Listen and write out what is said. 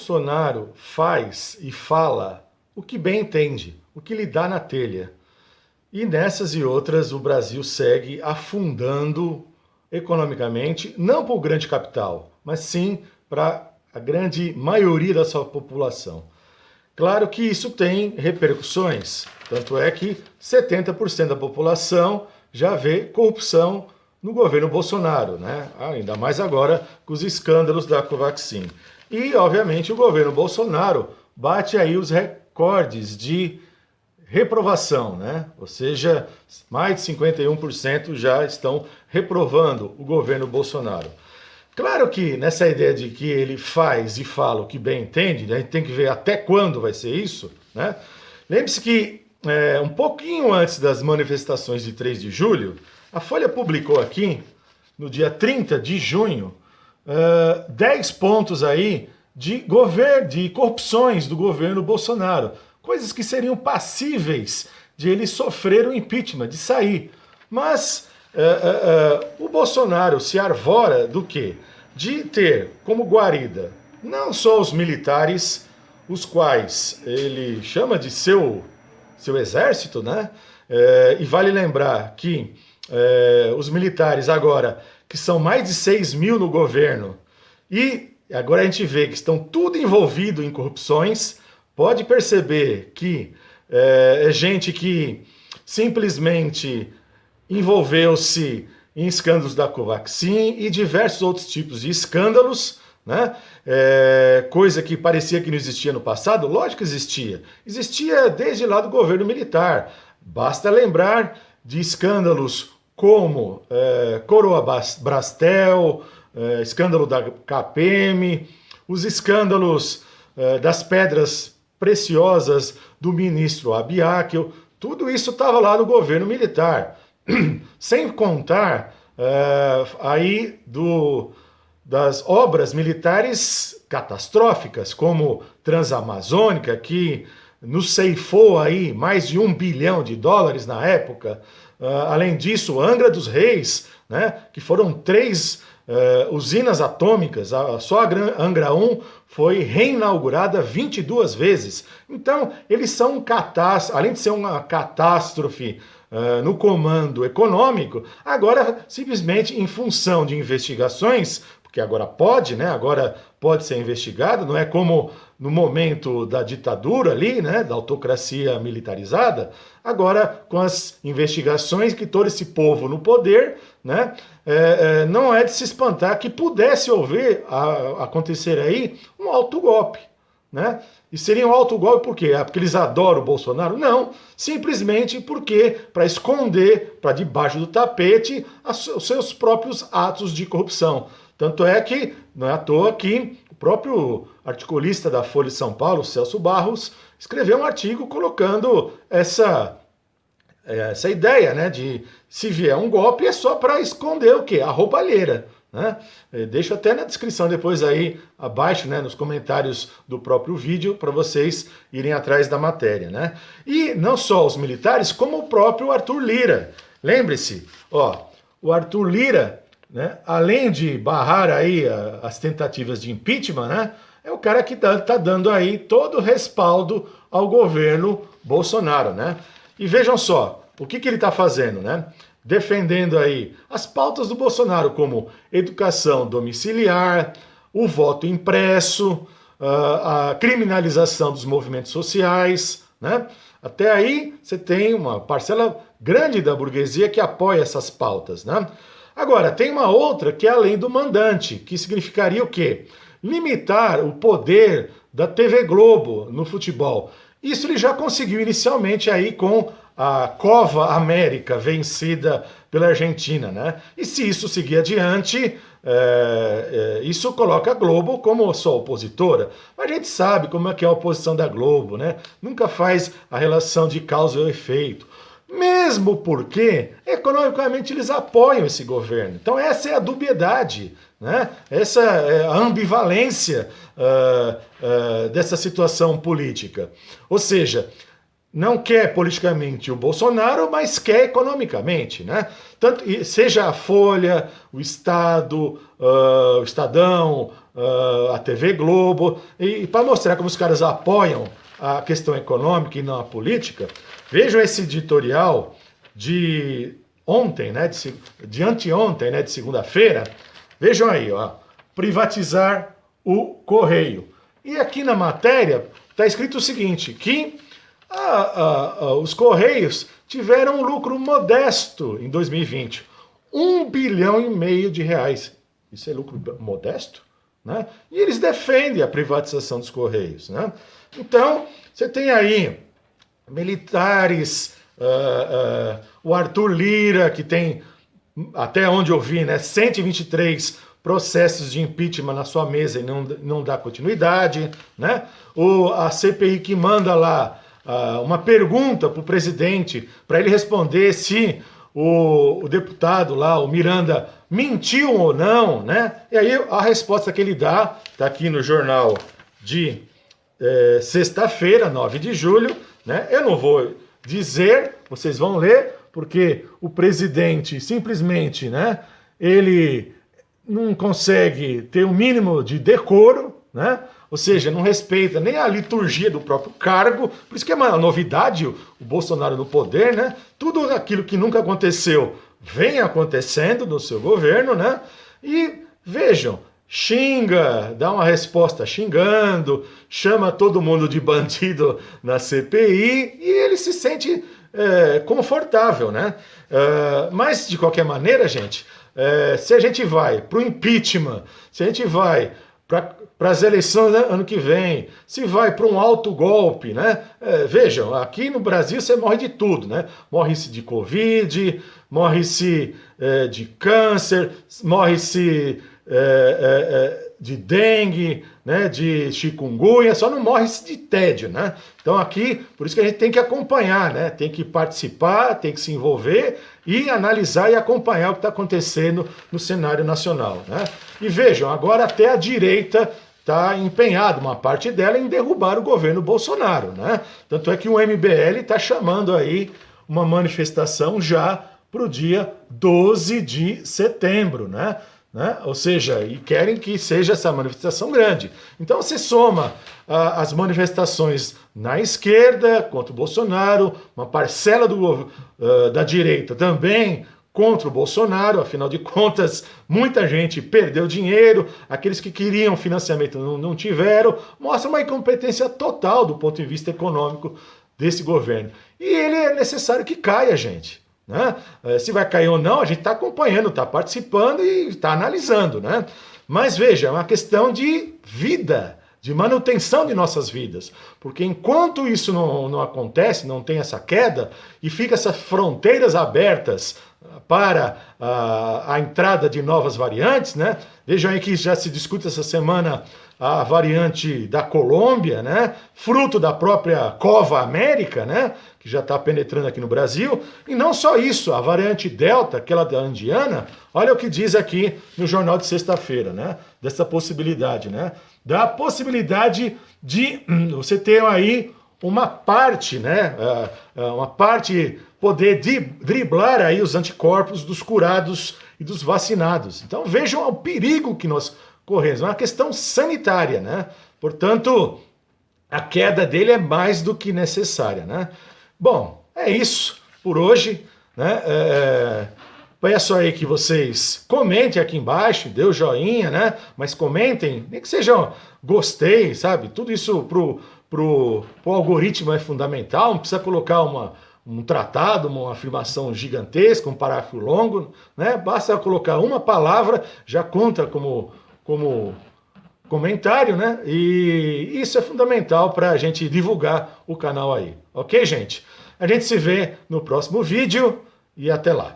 Bolsonaro faz e fala o que bem entende, o que lhe dá na telha. E nessas e outras o Brasil segue afundando economicamente, não para o grande capital, mas sim para a grande maioria da sua população. Claro que isso tem repercussões, tanto é que 70% da população já vê corrupção no governo Bolsonaro, né? Ainda mais agora com os escândalos da Covaxin. E, obviamente, o governo Bolsonaro bate aí os recordes de reprovação, né? Ou seja, mais de 51% já estão reprovando o governo Bolsonaro. Claro que nessa ideia de que ele faz e fala o que bem entende, a gente tem que ver até quando vai ser isso, né? Lembre-se que um pouquinho antes das manifestações de 3 de julho, a Folha publicou aqui, no dia 30 de junho, 10 pontos aí de corrupções do governo Bolsonaro. Coisas que seriam passíveis de ele sofrer o impeachment, de sair. Mas o Bolsonaro se arvora do quê? De ter como guarida não só os militares, os quais ele chama de seu exército, né? E vale lembrar que os militares agora, que são mais de 6 mil no governo, e agora a gente vê que estão tudo envolvido em corrupções, pode perceber que é gente que simplesmente envolveu-se em escândalos da Covaxin e diversos outros tipos de escândalos, né? Coisa que parecia que não existia no passado, lógico que existia. Existia desde lá do governo militar. Basta lembrar de escândalos como Coroa Brastel, escândalo da KPM, os escândalos das pedras preciosas do ministro Abiakel, tudo isso estava lá no governo militar. Sem contar aí das obras militares catastróficas, como Transamazônica, que nos ceifou aí mais de $1 bilhão na época. Além disso, Angra dos Reis, né, que foram 3 usinas atômicas, só a Angra 1 foi reinaugurada 22 vezes. Então, eles são além de ser uma catástrofe no comando econômico, agora simplesmente em função de investigações, porque agora pode, né? Agora pode ser investigado, não é como no momento da ditadura ali, né? Da autocracia militarizada. Agora, com as investigações que todo esse povo no poder, né? Não é de se espantar que pudesse acontecer aí um autogolpe, né? E seria um autogolpe por quê? Porque eles adoram o Bolsonaro? Não, simplesmente porque para esconder, para debaixo do tapete, os seus próprios atos de corrupção. Tanto é que, não é à toa que o próprio articulista da Folha de São Paulo, Celso Barros, escreveu um artigo colocando essa ideia, né, de se vier um golpe é só para esconder o quê? A roubalheira. Né? Deixo até na descrição depois aí abaixo, né, nos comentários do próprio vídeo, para vocês irem atrás da matéria. Né? E não só os militares, como o próprio Arthur Lira. Lembre-se, o Arthur Lira, né, além de barrar aí as tentativas de impeachment, né, é o cara que tá dando aí todo o respaldo ao governo Bolsonaro. Né? E vejam só, o que ele está fazendo, né? Defendendo aí as pautas do Bolsonaro, como educação domiciliar, o voto impresso, a criminalização dos movimentos sociais, né? Até aí você tem uma parcela grande da burguesia que apoia essas pautas, né? Agora, tem uma outra que é a lei do mandante, que significaria o quê? Limitar o poder da TV Globo no futebol. Isso ele já conseguiu inicialmente aí com a Copa América vencida pela Argentina, né? E se isso seguir adiante, isso coloca a Globo como só opositora. Mas a gente sabe como é que é a oposição da Globo, né? Nunca faz a relação de causa e efeito. Mesmo porque, economicamente, eles apoiam esse governo. Então essa é a dubiedade, né? Essa é a ambivalência dessa situação política. Ou seja, não quer politicamente o Bolsonaro, mas quer economicamente, né? Tanto, seja a Folha, o Estado, o Estadão, a TV Globo, e para mostrar como os caras apoiam a questão econômica e não a política, vejam esse editorial de ontem, né, de anteontem, né, de segunda-feira. Vejam aí, ó, privatizar o Correio. E aqui na matéria está escrito o seguinte, que os Correios tiveram um lucro modesto em 2020. 1,5 bilhão de reais. Isso é lucro modesto? Né? E eles defendem a privatização dos Correios. Né? Então, você tem aí militares, o Arthur Lira, que tem, até onde eu vi, né, 123 processos de impeachment na sua mesa e não dá continuidade. Né? A CPI que manda lá uma pergunta para o presidente, para ele responder se o deputado lá, o Miranda, mentiu ou não, né? E aí a resposta que ele dá, está aqui no jornal de sexta-feira, 9 de julho, né? Eu não vou dizer, vocês vão ler, porque o presidente simplesmente, né, ele não consegue ter um mínimo de decoro, né? Ou seja, não respeita nem a liturgia do próprio cargo, por isso que é uma novidade o Bolsonaro no poder, né? Tudo aquilo que nunca aconteceu vem acontecendo no seu governo, né? E vejam, xinga, dá uma resposta xingando, chama todo mundo de bandido na CPI e ele se sente confortável, né? Mas, de qualquer maneira, gente, se a gente vai para o impeachment, se a gente vai para as eleições ano que vem, se vai para um autogolpe, né? Vejam, aqui no Brasil você morre de tudo, né? Morre-se de Covid, morre-se de câncer, morre-se de dengue, né? De chikungunya, só não morre-se de tédio, né? Então aqui, por isso que a gente tem que acompanhar, né? Tem que participar, tem que se envolver e analisar e acompanhar o que está acontecendo no cenário nacional, né? E vejam, agora até a direita está empenhada, uma parte dela, em derrubar o governo Bolsonaro, né? Tanto é que o MBL está chamando aí uma manifestação já para o dia 12 de setembro, né? Ou seja, e querem que seja essa manifestação grande. Então você soma as manifestações na esquerda contra o Bolsonaro, uma parcela da direita também contra o Bolsonaro, afinal de contas, muita gente perdeu dinheiro, aqueles que queriam financiamento não tiveram, mostra uma incompetência total do ponto de vista econômico desse governo. E ele é necessário que caia, gente. Né? Se vai cair ou não, a gente está acompanhando, está participando e está analisando. Né? Mas veja, é uma questão de vida, de manutenção de nossas vidas. Porque enquanto isso não acontece, não tem essa queda, e fica essas fronteiras abertas para a entrada de novas variantes, né? Vejam aí que já se discute essa semana a variante da Colômbia, né? Fruto da própria Cova América, né? Que já está penetrando aqui no Brasil. E não só isso, a variante Delta, aquela da indiana, olha o que diz aqui no jornal de sexta-feira, né? Dessa possibilidade, né? Da possibilidade de você ter aí uma parte, né? Uma parte poder driblar aí os anticorpos dos curados e dos vacinados. Então vejam o perigo que nós corremos, é uma questão sanitária, né? Portanto, a queda dele é mais do que necessária, né? Bom, é isso por hoje, né? Peço aí que vocês comentem aqui embaixo, dê o joinha, né? Mas comentem, nem que sejam gostei, sabe? Tudo isso pro algoritmo é fundamental, não precisa colocar um tratado, uma afirmação gigantesca, um parágrafo longo, né? Basta colocar uma palavra, já conta como comentário, né? E isso é fundamental para a gente divulgar o canal aí. Ok, gente? A gente se vê no próximo vídeo e até lá.